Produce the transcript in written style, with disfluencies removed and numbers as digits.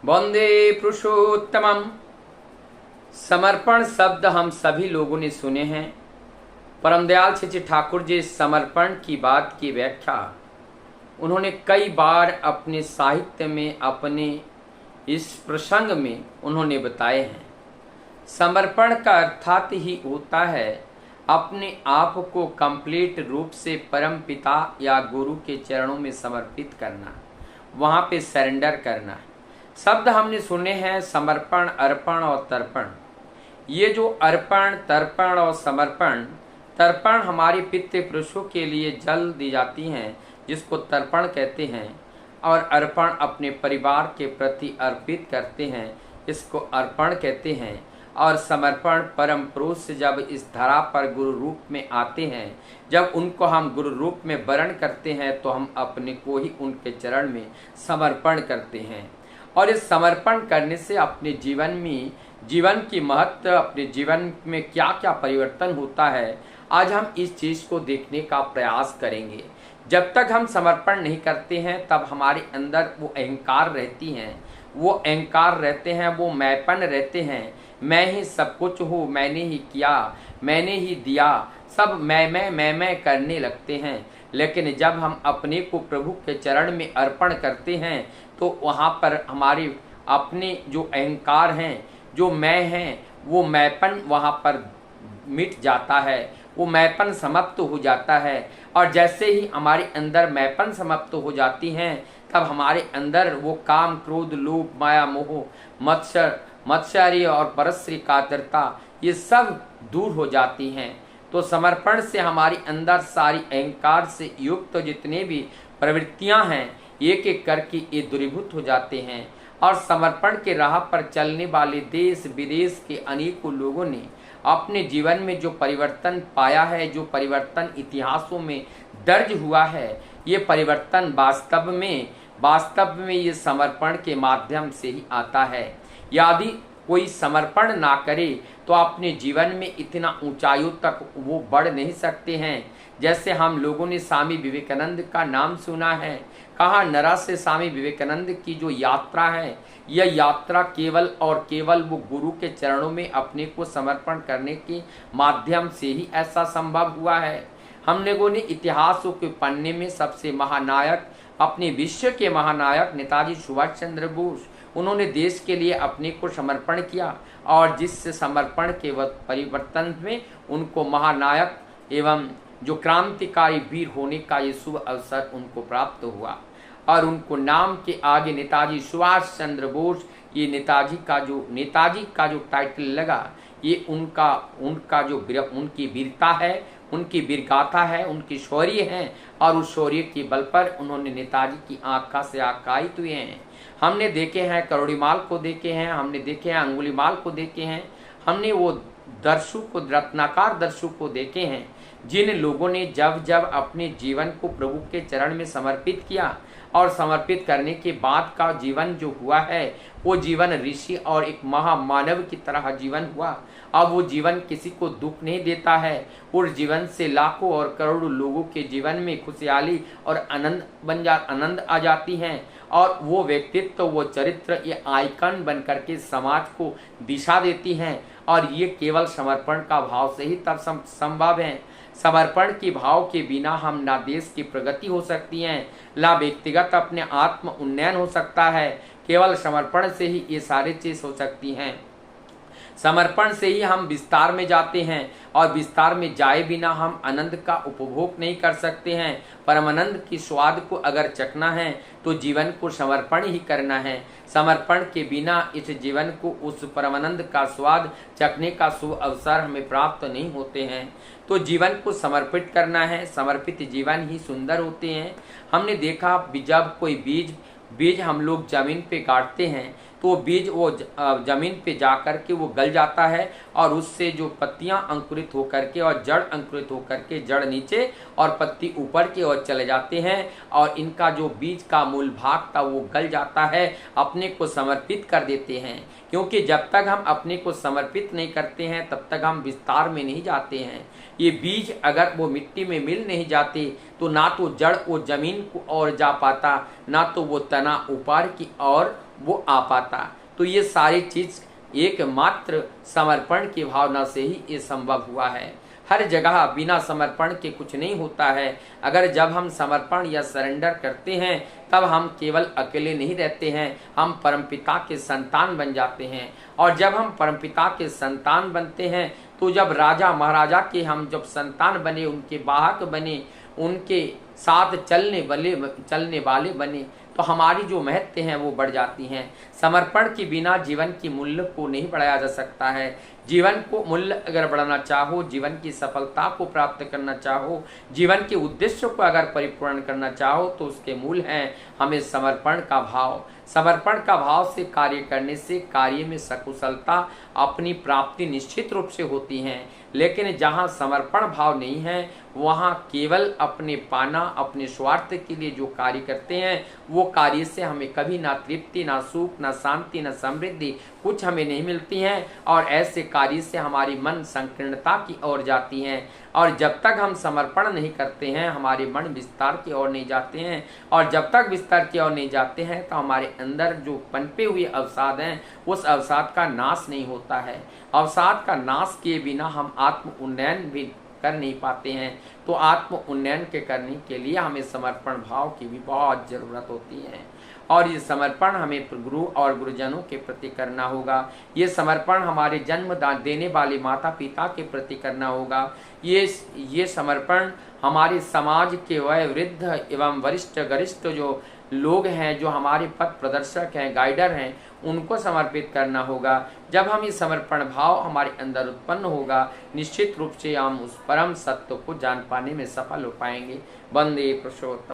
वंदे पुरुषोत्तमम। समर्पण शब्द हम सभी लोगों ने सुने हैं। परम दयाल श्री ठाकुर जी समर्पण की बात की व्याख्या उन्होंने कई बार अपने साहित्य में, अपने इस प्रसंग में उन्होंने बताए हैं। समर्पण का अर्थात ही होता है अपने आप को कंप्लीट रूप से परम पिता या गुरु के चरणों में समर्पित करना, वहाँ पे सरेंडर करना। शब्द हमने सुने हैं समर्पण, अर्पण और तर्पण। ये जो अर्पण, तर्पण और समर्पण, तर्पण हमारे पितृ पुरुषों के लिए जल दी जाती हैं जिसको तर्पण कहते हैं, और अर्पण अपने परिवार के प्रति अर्पित करते हैं, इसको अर्पण कहते हैं। और समर्पण परम पुरुष जब इस धरा पर गुरु रूप में आते हैं, जब उनको हम गुरु रूप में वरण करते हैं तो हम अपने को ही उनके चरण में समर्पण करते हैं। और इस समर्पण करने से अपने जीवन में, जीवन की महत्व, अपने जीवन में क्या क्या परिवर्तन होता है, आज हम इस चीज़ को देखने का प्रयास करेंगे। जब तक हम समर्पण नहीं करते हैं तब हमारे अंदर वो अहंकार रहती हैं, वो अहंकार रहते हैं, वो मैंपन रहते हैं। मैं ही सब कुछ हूँ, मैंने ही किया, मैंने ही दिया, सब मैं करने लगते हैं। लेकिन जब हम अपने को प्रभु के चरण में अर्पण करते हैं तो वहाँ पर हमारे अपने जो अहंकार हैं, जो मैं हैं, वो मैंपन वहाँ पर मिट जाता है, वो मैंपन समाप्त हो जाता है। और जैसे ही हमारे अंदर मैंपन समाप्त हो जाती हैं तब हमारे अंदर वो काम, क्रोध, लोभ, माया, मोह, मत्सर्य और परश्री कातरता, ये सब दूर हो जाती हैं। तो समर्पण से हमारी अंदर सारी अहंकार से युक्त जितने भी प्रवृत्तियां हैं, एक एक करके ये दूरीभूत हो जाते हैं। और समर्पण के राह पर चलने वाले देश विदेश के अनेकों लोगों ने अपने जीवन में जो परिवर्तन पाया है, जो परिवर्तन इतिहासों में दर्ज हुआ है, ये परिवर्तन वास्तव में ये समर्पण के माध्यम से ही आता है। यदि कोई समर्पण ना करे तो अपने जीवन में इतना ऊंचाइयों तक वो बढ़ नहीं सकते हैं। जैसे हम लोगों ने स्वामी विवेकानंद का नाम सुना है, कहा नरा से स्वामी विवेकानंद की जो यात्रा है, यह यात्रा केवल और केवल वो गुरु के चरणों में अपने को समर्पण करने के माध्यम से ही ऐसा संभव हुआ है। हम लोगों ने इतिहासों के पन्ने में सबसे महानायक, अपने विश्व के महानायक नेताजी सुभाष चंद्र बोस, उन्होंने देश के लिए अपने को समर्पण किया और जिससे समर्पण के परिवर्तन में उनको महानायक एवं जो क्रांतिकारी वीर होने का ये शुभ अवसर उनको प्राप्त हुआ। और उनको नाम के आगे नेताजी सुभाष चंद्र बोस, ये नेताजी का जो टाइटल लगा, ये उनका जो उनकी वीरता है, उनकी वीरगाथा है, उनकी शौर्य है, और उस शौर्य के बल पर उन्होंने नेताजी की आँखा से आकायित हुए हैं। हमने देखे हैं करोड़ीमाल को देखे हैं, हमने देखे हैं अंगुलीमाल को देखे हैं, हमने वो दर्शु को, रत्नाकार दर्शु को देखे हैं, जिन लोगों ने जब जब अपने जीवन को प्रभु के चरण में समर्पित किया और समर्पित करने के बाद का जीवन जो हुआ है, वो जीवन ऋषि और एक महामानव की तरह जीवन हुआ। अब वो जीवन किसी को दुख नहीं देता है, उस जीवन से लाखों और करोड़ों लोगों के जीवन में खुशहाली और आनंद आ जाती हैं। और वो व्यक्तित्व, वो चरित्र, ये आइकन बन करके समाज को दिशा देती हैं। और ये केवल समर्पण का भाव से ही तब संभव है। समर्पण के भाव के बिना हम ना देश की प्रगति हो सकती है, ना व्यक्तिगत अपने आत्म उन्नयन हो सकता है। केवल समर्पण से ही ये सारी चीज हो सकती हैं। समर्पण से ही हम विस्तार में जाते हैं, और विस्तार में जाए बिना हम आनंद का उपभोग नहीं कर सकते हैं। परमानंद की स्वाद को अगर चखना है तो जीवन को समर्पण ही करना है। समर्पण के बिना इस जीवन को, उस परमानंद का स्वाद चखने का शुभ अवसर हमें प्राप्त नहीं होते हैं। तो जीवन को समर्पित करना है, समर्पित जीवन ही सुंदर होते हैं। हमने देखा जब कोई बीज हम लोग जमीन पे गाड़ते हैं तो बीज वो जमीन पे जा कर के वो गल जाता है, और उससे जो पत्तियां अंकुरित होकर के और जड़ अंकुरित होकर के, जड़ नीचे और पत्ती ऊपर की ओर चले जाते हैं, और इनका जो बीज का मूल भाग था वो गल जाता है, अपने को समर्पित कर देते हैं। क्योंकि जब तक हम अपने को समर्पित नहीं करते हैं तब तक हम विस्तार में नहीं जाते हैं। ये बीज अगर वो मिट्टी में मिल नहीं जाते तो ना तो जड़ वो जमीन को और जा पाता, ना तो वो तना ऊपर की ओर वो आ पाता। तो ये सारी चीज एकमात्र समर्पण की भावना से ही ये संभव हुआ है। हर जगह बिना समर्पण के कुछ नहीं होता है। अगर जब हम समर्पण या सरेंडर करते हैं तब हम केवल अकेले नहीं रहते हैं, हम परमपिता के संतान बन जाते हैं। और जब हम परमपिता के संतान बनते हैं तो जब राजा महाराजा के हम जब संतान बने, उनके वाहक बने, उनके साथ चलने वाले बने, तो हमारी जो महत्व हैं वो बढ़ जाती हैं। समर्पण के बिना जीवन की मूल्य को नहीं बढ़ाया जा सकता है। जीवन को मूल्य अगर बढ़ाना चाहो, जीवन की सफलता को प्राप्त करना चाहो, जीवन के उद्देश्य को अगर परिपूर्ण करना चाहो, तो उसके मूल हैं हमें समर्पण का भाव। समर्पण का भाव से कार्य करने से कार्य में सकुशलता अपनी प्राप्ति निश्चित रूप से होती है। लेकिन जहाँ समर्पण भाव नहीं है, वहाँ केवल अपने पाना, अपने स्वार्थ के लिए जो कार्य करते हैं, वो कार्य से हमें कभी ना तृप्ति, ना सुख, ना शांति, ना समृद्धि कुछ हमें नहीं मिलती हैं। और ऐसे कार्य से हमारी मन संकीर्णता की ओर जाती हैं। और जब तक हम समर्पण नहीं करते हैं, हमारे मन विस्तार की ओर नहीं जाते हैं। और जब तक विस्तार की ओर नहीं जाते हैं, तो हमारे अंदर जो पनपे हुए अवसाद हैं, उस अवसाद का नाश नहीं होता है। अवसाद का नाश किए बिना हम आत्म उन्नयन भी कर नहीं पाते हैं। तो आत्म उन्नयन के करने के लिए हमें समर्पण भाव की भी बहुत जरूरत होती है। और ये समर्पण हमें गुरु और गुरुजनों के प्रति करना होगा। ये समर्पण हमारे जन्म देने वाले माता पिता के प्रति करना होगा। ये समर्पण हमारे समाज के वयोवृद्ध एवं वरिष्ठ गरिष्ठ जो लोग हैं, जो हमारे पथ प्रदर्शक हैं, गाइडर हैं, उनको समर्पित करना होगा। जब हम ये समर्पण भाव हमारे अंदर उत्पन्न होगा, निश्चित रूप से हम उस परम सत्य को जान पाने में सफल हो पाएंगे। वंदे पुरुषोत्तम।